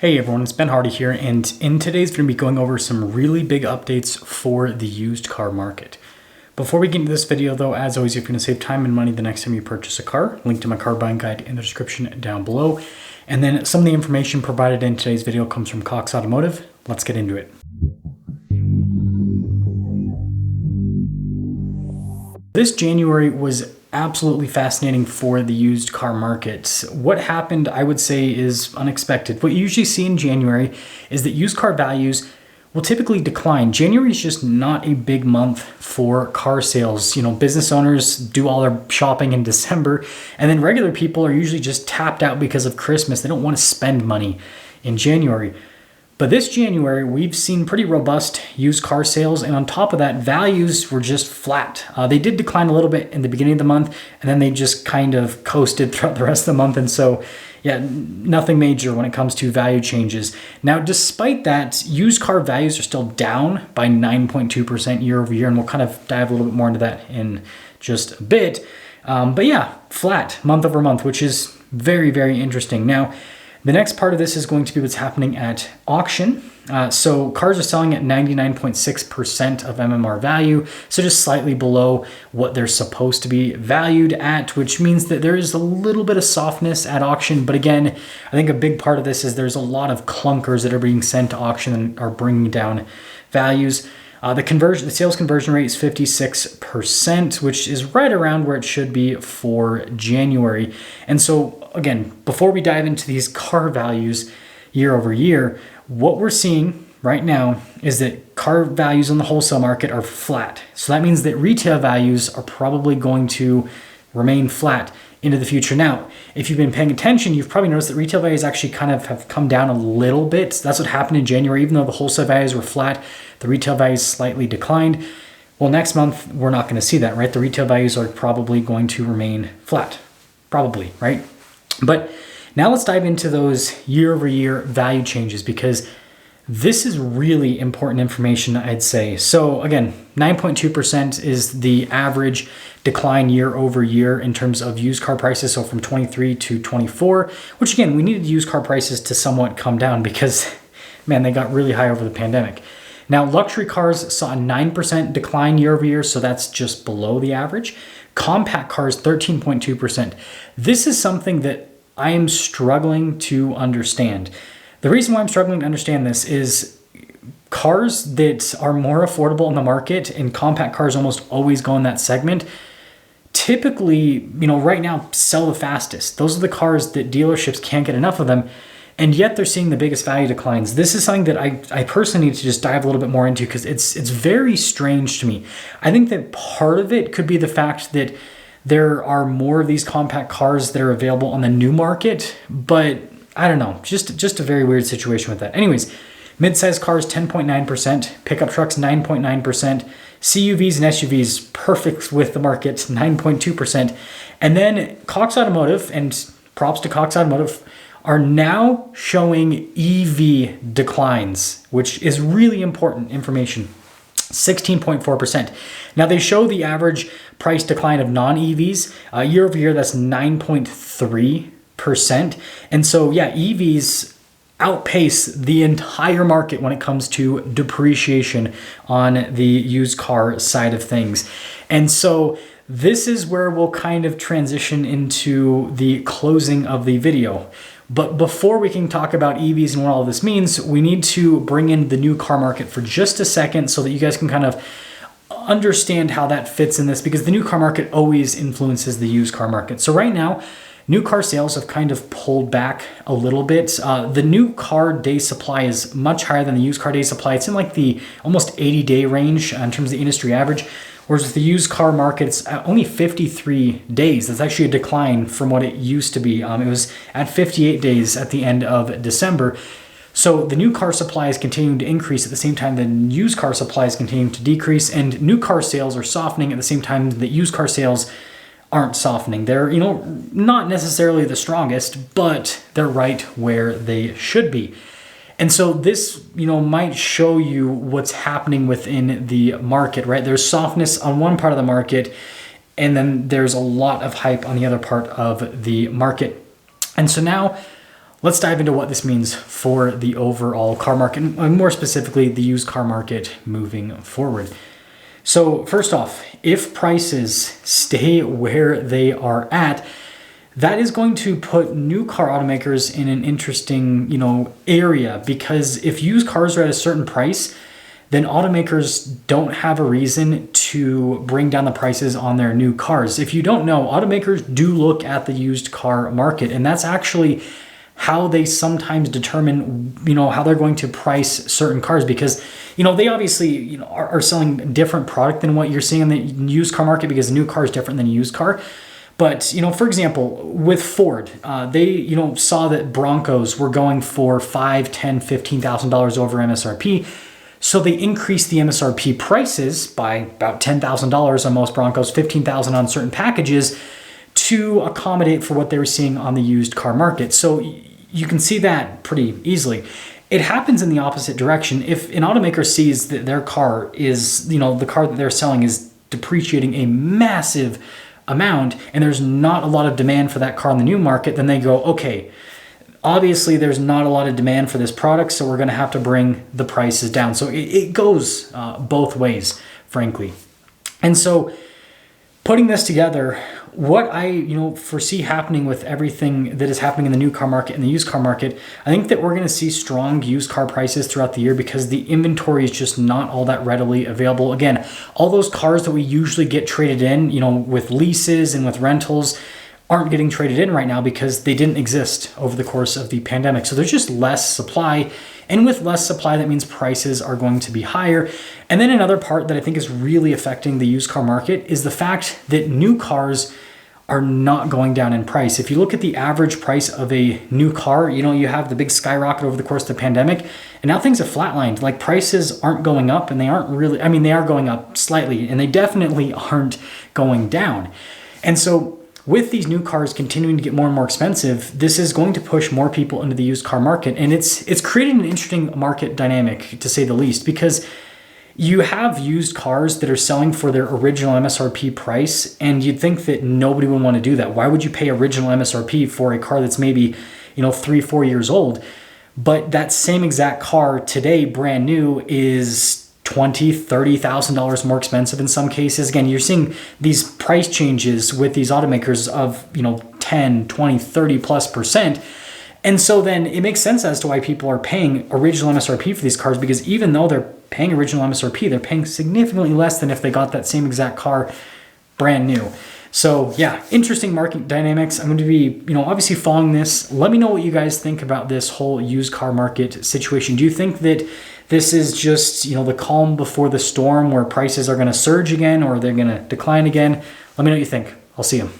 Hey everyone, it's Ben Hardy here, and in today's video, we're going to be going over some really big updates for the used car market. Before we get into this video though, as always, if you're going to save time and money the next time you purchase a car, link to my car buying guide in the description down below. And then some of the information provided in today's video comes from Cox Automotive. Let's get into it. This January was absolutely fascinating for the used car market. What happened, I would say, is unexpected. What you usually see in January is that used car values will typically decline. January is just not a big month for car sales. You know, business owners do all their shopping in December, and then regular people are usually just tapped out because of Christmas. They don't want to spend money in January. But this January, we've seen pretty robust used car sales, and on top of that, values were just flat. They did decline a little bit in the beginning of the month, and then they just kind of coasted throughout the rest of the month, and so, yeah, nothing major when it comes to value changes. Now, despite that, used car values are still down by 9.2% year over year, and we'll kind of dive a little bit more into that in just a bit. But yeah, flat month over month, which is very, very interesting. Now, the next part of this is going to be what's happening at auction. So cars are selling at 99.6% of MMR value, so just slightly below what they're supposed to be valued at, which means that there is a little bit of softness at auction. But again, I think a big part of this is there's a lot of clunkers that are being sent to auction and are bringing down values. The sales conversion rate is 56%, which is right around where it should be for January. And so again, before we dive into these car values year over year, what we're seeing right now is that car values on the wholesale market are flat. So that means that retail values are probably going to remain flat into the future. Now, if you've been paying attention, you've probably noticed that retail values actually kind of have come down a little bit. That's what happened in January. Even though the wholesale values were flat, the retail values slightly declined. Well, next month, we're not going to see that, right? The retail values are probably going to remain flat, probably, right? But now let's dive into those year over year value changes, because this is really important information, I'd say. So again, 9.2% is the average decline year over year in terms of used car prices. So from 23 to 24, which again, we needed used car prices to somewhat come down because, man, they got really high over the pandemic. Now, luxury cars saw a 9% decline year over year, so that's just below the average. Compact cars, 13.2%. This is something that I am struggling to understand. The reason why I'm struggling to understand this is cars that are more affordable in the market, and compact cars almost always go in that segment, typically, right now sell the fastest. Those are the cars that dealerships can't get enough of them, and yet they're seeing the biggest value declines. This is something that I personally need to just dive a little bit more into, because it's very strange to me. I think that part of it could be the fact that there are more of these compact cars that are available on the new market, but I don't know, just a very weird situation with that. Anyways, mid-size cars, 10.9%, pickup trucks, 9.9%, CUVs and SUVs, perfect with the market, 9.2%. And then Cox Automotive, and props to Cox Automotive, are now showing EV declines, which is really important information. 16.4%. Now they show the average price decline of non-EVs year over year. That's 9.3%. And so, yeah, EVs outpace the entire market when it comes to depreciation on the used car side of things. And so this is where we'll kind of transition into the closing of the video. But before we can talk about EVs and what all this means, we need to bring in the new car market for just a second so that you guys can kind of understand how that fits in this, because the new car market always influences the used car market. So right now, new car sales have kind of pulled back a little bit. The new car day supply is much higher than the used car day supply. It's in like the almost 80-day range in terms of the industry average. Whereas with the used car market, it's only 53 days. That's actually a decline from what it used to be. It was at 58 days at the end of December. So the new car supply is continuing to increase at the same time that used car supply is continuing to decrease, and new car sales are softening at the same time that used car sales aren't softening. They're, not necessarily the strongest, but they're right where they should be. And so this, might show you what's happening within the market, right? There's softness on one part of the market, and then there's a lot of hype on the other part of the market. And so now let's dive into what this means for the overall car market, and more specifically, the used car market moving forward. So first off, if prices stay where they are at, that is going to put new car automakers in an interesting, area, because if used cars are at a certain price, then automakers don't have a reason to bring down the prices on their new cars. If you don't know, automakers do look at the used car market, and that's actually how they sometimes determine, how they're going to price certain cars, because, they obviously, are selling different product than what you're seeing in the used car market, because a new car is different than a used car. But, for example, with Ford, they, saw that Broncos were going for $5,000, $10,000, $15,000 over MSRP. So they increased the MSRP prices by about $10,000 on most Broncos, $15,000 on certain packages to accommodate for what they were seeing on the used car market. So you can see that pretty easily. It happens in the opposite direction. If an automaker sees that their car is, the car that they're selling is depreciating a massive amount and there's not a lot of demand for that car in the new market, then they go, okay, obviously there's not a lot of demand for this product, so we're going to have to bring the prices down. So it goes both ways, frankly. And so putting this together, what I foresee happening with everything that is happening in the new car market and the used car market, I think that we're going to see strong used car prices throughout the year because the inventory is just not all that readily available. Again, all those cars that we usually get traded in, with leases and with rentals, aren't getting traded in right now because they didn't exist over the course of the pandemic. So there's just less supply. And with less supply, that means prices are going to be higher. And then another part that I think is really affecting the used car market is the fact that new cars are not going down in price. If you look at the average price of a new car, you have the big skyrocket over the course of the pandemic, and now things have flatlined. Like, prices aren't going up, and they aren't really, they are going up slightly, and they definitely aren't going down. And so with these new cars continuing to get more and more expensive, this is going to push more people into the used car market. And it's creating an interesting market dynamic, to say the least, because you have used cars that are selling for their original MSRP price, and you'd think that nobody would want to do that. Why would you pay original MSRP for a car that's maybe, 3-4 years old? But that same exact car today, brand new, is $20,000, $30,000 more expensive in some cases. Again, you're seeing these price changes with these automakers of 10, 20, 30+%. And so then it makes sense as to why people are paying original MSRP for these cars, because even though they're paying original MSRP, they're paying significantly less than if they got that same exact car brand new. So yeah, interesting market dynamics. I'm going to be, obviously following this. Let me know what you guys think about this whole used car market situation. Do you think that this is just, the calm before the storm where prices are going to surge again or they're going to decline again? Let me know what you think. I'll see you.